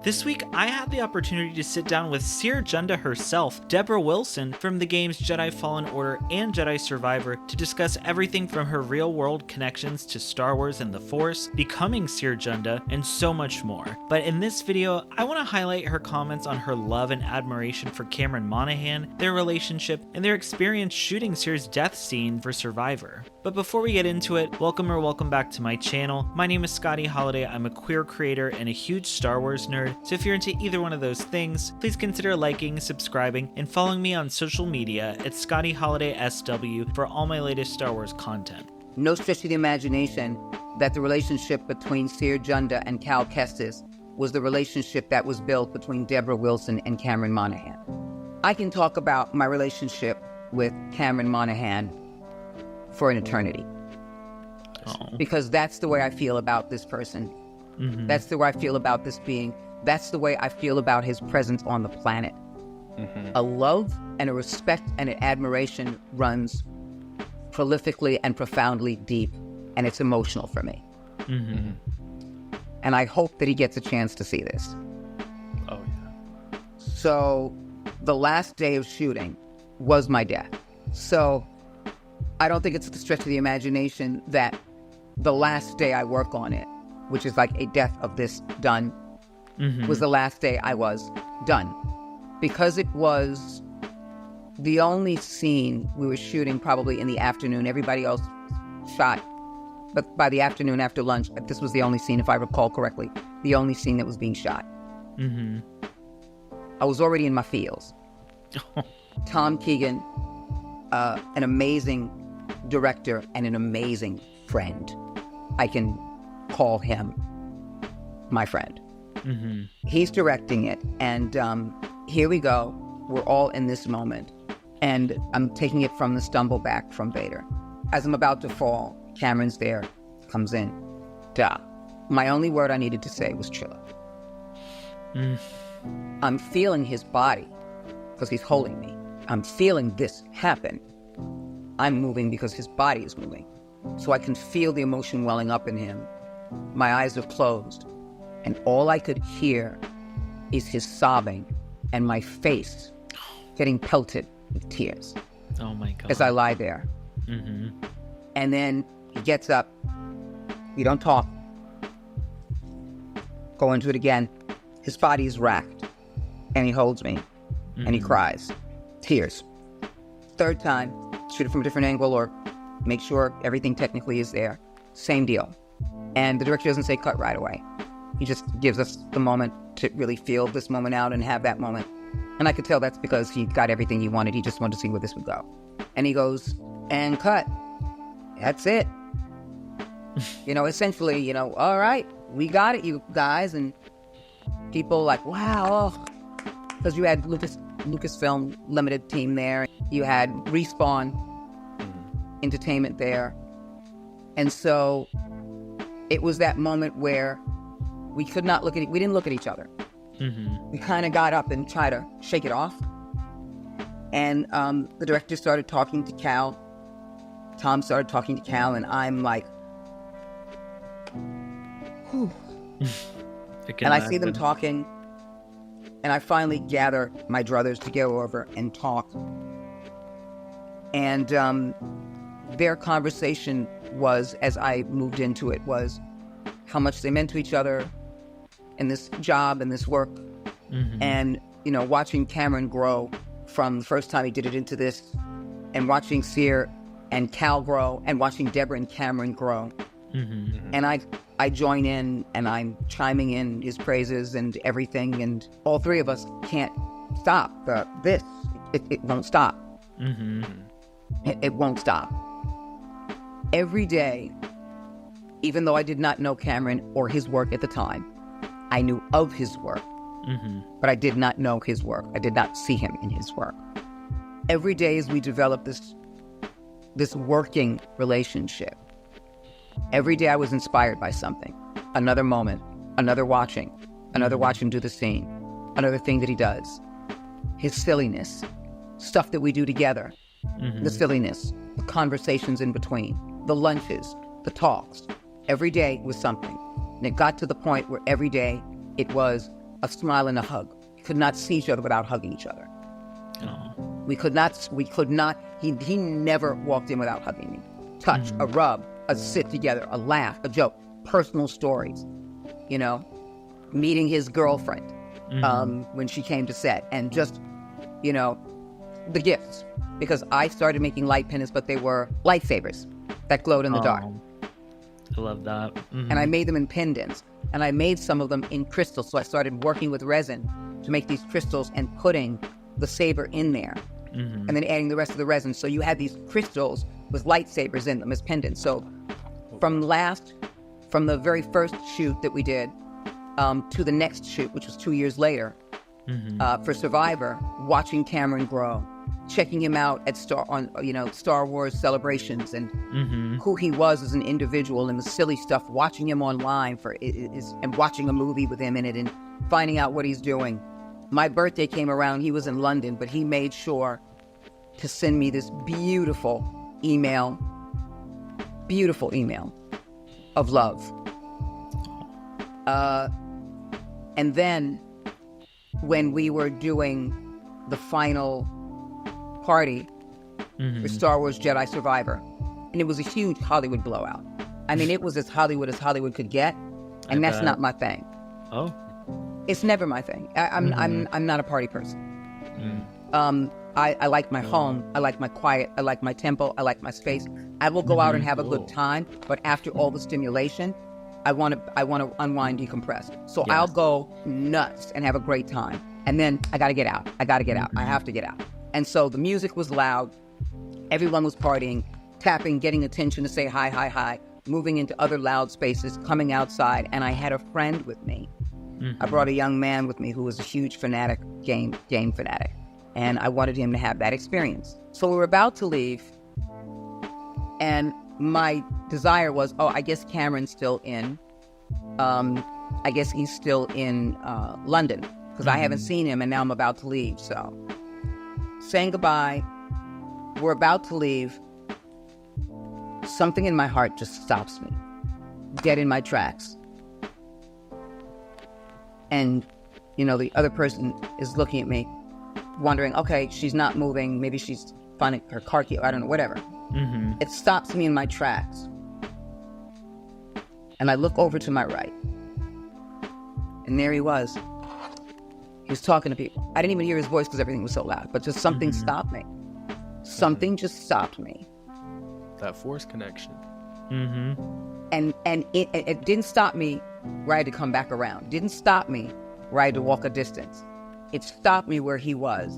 This week, I had the opportunity to sit down with Cere Junda herself, Debra Wilson, from the games Jedi Fallen Order and Jedi Survivor, to discuss everything from her real-world connections to Star Wars and the Force, becoming Cere Junda, and so much more. But in this video, I want to highlight her comments on her love and admiration for Cameron Monaghan, their relationship, and their experience shooting Cere's death scene for Survivor. But before we get into it, welcome back to my channel. My name is Scotty Holiday. I'm a queer creator and a huge Star Wars nerd. So if you're into either one of those things, please consider liking, subscribing, and following me on social media at Scotty Holiday SW for all my latest Star Wars content. No stretch of the imagination that the relationship between Cere Junda and Cal Kestis was the relationship that was built between Debra Wilson and Cameron Monaghan. I can talk about my relationship with Cameron Monaghan for an eternity. Because that's the way I feel about this person. Mm-hmm. That's the way I feel about this being. That's the way I feel about his presence on the planet. Mm-hmm. A love and a respect and an admiration runs prolifically and profoundly deep, and it's emotional for me. Mm-hmm. And I hope that he gets a chance to see this. Oh, yeah. So the last day of shooting was my death. So I don't think it's a stretch of the imagination that the last day I work on it, which is like a death of this done, was the last day I was done. Because it was the only scene we were shooting probably in the afternoon. Everybody else shot, but by the afternoon after lunch, this was the only scene, if I recall correctly, the only scene that was being shot. Mm-hmm. I was already in my feels. Tom Keegan, an amazing director and an amazing friend. I can call him my friend. Mm-hmm. He's directing it, and here we go. We're all in this moment, and I'm taking it from the stumble back from Vader. As I'm about to fall, Cameron's there, comes in. Duh. My only word I needed to say was Trilla. I'm feeling his body because he's holding me. I'm feeling this happen. I'm moving because his body is moving. So I can feel the emotion welling up in him. My eyes are closed, and all I could hear is his sobbing and my face getting pelted with tears. Oh my God. As I lie there. Mm-hmm. And then he gets up. We don't talk. Go into it again. His body is racked, and he holds me, and he cries. Tears. Third time, shoot it from a different angle or make sure everything technically is there. Same deal. And the director doesn't say cut right away. He just gives us the moment to really feel this moment out and have that moment. And I could tell that's because he got everything he wanted. He just wanted to see where this would go. And he goes, and cut. That's it. Essentially, all right, we got it, you guys. And people like, wow. Because you had Lucasfilm limited team there. You had Respawn Entertainment there. And so it was that moment where we could not look at we didn't look at each other. Mm-hmm. We kind of got up and tried to shake it off. And the director started talking to Cal. Tom started talking to Cal, and I'm like, whew. And I see them talking, and I finally gather my druthers to go over and talk. And their conversation was, as I moved into it, was how much they meant to each other in this job and this work. Mm-hmm. And, watching Cameron grow from the first time he did it into this, and watching Cere and Cal grow, and watching Debra and Cameron grow. Mm-hmm. And I join in, and I'm chiming in his praises and everything, and all three of us can't stop this. It won't stop. Mm-hmm. It won't stop. Every day, even though I did not know Cameron or his work at the time, I knew of his work, but I did not know his work. I did not see him in his work. Every day as we developed this working relationship, every day I was inspired by something. Another moment, another watch him do the scene, another thing that he does. His silliness, stuff that we do together, the silliness, the conversations in between, the lunches, the talks. Every day was something. And it got to the point where every day it was a smile and a hug. We could not see each other without hugging each other. Oh. We could not, he never walked in without hugging me. Touch, a rub, a sit together, a laugh, a joke, personal stories, you know, meeting his girlfriend when she came to set, and just, you know, the gifts. Because I started making light pendants, but they were lightsabers that glowed in the dark. I love that. And I made them in pendants, and I made some of them in crystals. So I started working with resin to make these crystals and putting the saber in there, and then adding the rest of the resin. So you had these crystals with lightsabers in them as pendants. So from the very first shoot that we did to the next shoot, which was 2 years later, for Survivor, watching Cameron grow, checking him out at Star Wars celebrations, and who he was as an individual, and the silly stuff, watching him online and watching a movie with him in it and finding out what he's doing. My birthday came around, he was in London, but he made sure to send me this beautiful email of love. And then when we were doing the final party for Star Wars Jedi Survivor, and it was a huge Hollywood blowout. I mean, it was as Hollywood could get, and that's not my thing. Oh. It's never my thing. I'm not a party person. I like my home. I like my quiet. I like my tempo. I like my space. I will go out and have a good time, but after all the stimulation, I want to unwind, decompress. So I'll go nuts and have a great time, and then I got to get out. I have to get out. And so the music was loud. Everyone was partying, tapping, getting attention to say hi, hi, hi, moving into other loud spaces, coming outside, and I had a friend with me. I brought a young man with me who was a huge fanatic, game fanatic, and I wanted him to have that experience. So we were about to leave, and my desire was, I guess Cameron's still in, I guess he's still in London, because I haven't seen him, and now I'm about to leave. So saying goodbye, we're about to leave, something in my heart just stops me, dead in my tracks. And, you know, the other person is looking at me, wondering, okay, she's not moving. Maybe she's finding her car key. I don't know, whatever. It stops me in my tracks. And I look over to my right. And there he was. He was talking to people. I didn't even hear his voice because everything was so loud. But just something stopped me. Something just stopped me. That force connection. And it didn't stop me where I had to come back around. Didn't stop me where I had to walk a distance. It stopped me where he was.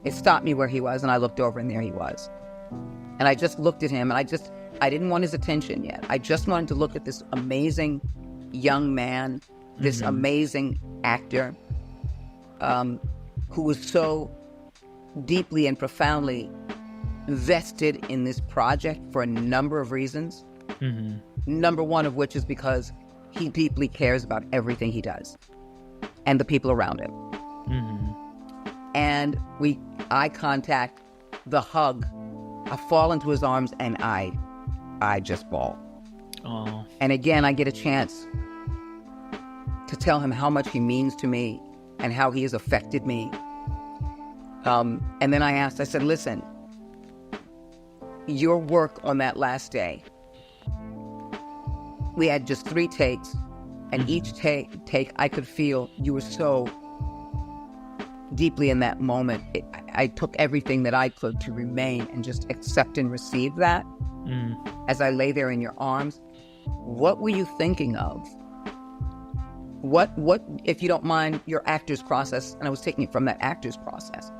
It stopped me where he was, and I looked over, and there he was. And I just looked at him, and I didn't want his attention yet. I just wanted to look at this amazing young man, this amazing actor, who was so deeply and profoundly vested in this project for a number of reasons. Number one of which is because he deeply cares about everything he does and the people around him. And eye contact, the hug, I fall into his arms, and I just bawl. And again, I get a chance to tell him how much he means to me and how he has affected me. And then I said, listen, your work on that last day, we had just 3 takes, and each take I could feel you were so deeply in that moment. I took everything that I could to remain and just accept and receive that. As I lay there in your arms. What were you thinking of? What, if you don't mind, your actor's process, and I was taking it from that actor's process.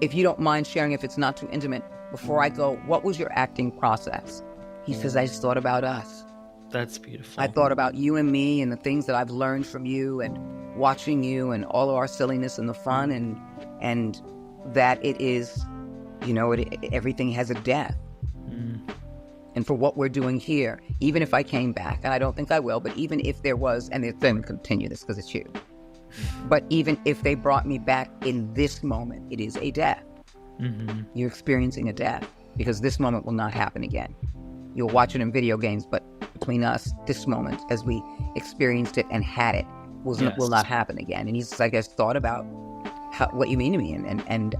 If you don't mind sharing, if it's not too intimate, before I go, what was your acting process? He says, I just thought about us. That's beautiful. I thought about you and me and the things that I've learned from you and watching you and all of our silliness and the fun and that it is, you know, everything has a death. And for what we're doing here, even if I came back, and I don't think I will, but even if there was, and they're going to continue this because it's you, but even if they brought me back in this moment, it is a death. You're experiencing a death because this moment will not happen again. You'll watch it in video games, but between us, this moment, as we experienced it and had it, will not happen again. And he's, I guess, thought about what you mean to me and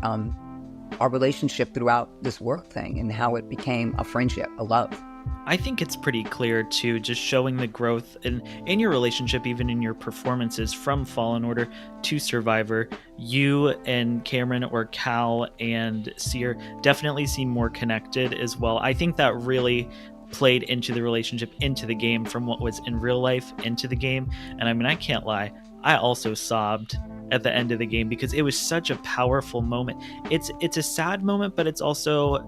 our relationship throughout this work thing and how it became a friendship, a love. I think it's pretty clear, too, just showing the growth in your relationship, even in your performances from Fallen Order to Survivor. You and Cameron, or Cal and Cere, definitely seem more connected as well. I think that really played into the relationship, into the game, from what was in real life into the game. And I mean, I can't lie, I also sobbed at the end of the game because it was such a powerful moment. It's a sad moment, but it's also,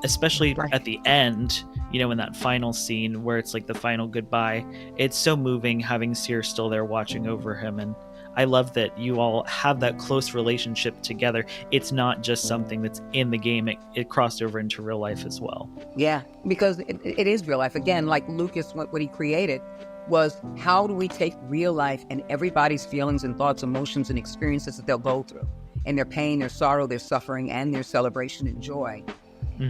especially at the end, you know, in that final scene where it's like the final goodbye, it's so moving having Cere still there watching over him. And I love that you all have that close relationship together. It's not just something that's in the game. It crossed over into real life as well. Yeah, because it is real life. Again, like Lucas, what he created was, how do we take real life and everybody's feelings and thoughts, emotions and experiences that they'll go through, and their pain, their sorrow, their suffering, and their celebration and joy,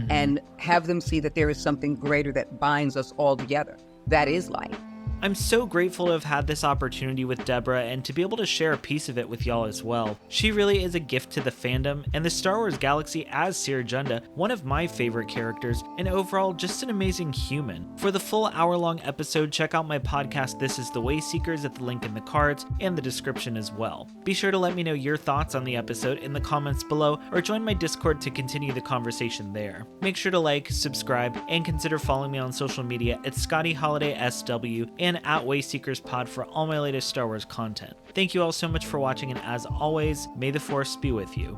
and have them see that there is something greater that binds us all together. That is life. I'm so grateful to have had this opportunity with Debra and to be able to share a piece of it with y'all as well. She really is a gift to the fandom and the Star Wars galaxy as Cere Junda, one of my favorite characters, and overall just an amazing human. For the full hour-long episode, check out my podcast This is the Wayseekers at the link in the cards and the description as well. Be sure to let me know your thoughts on the episode in the comments below, or join my Discord to continue the conversation there. Make sure to like, subscribe, and consider following me on social media at Scotty Holiday SW and at Wayseekers Pod for all my latest Star Wars content. Thank you all so much for watching, and as always, may the Force be with you.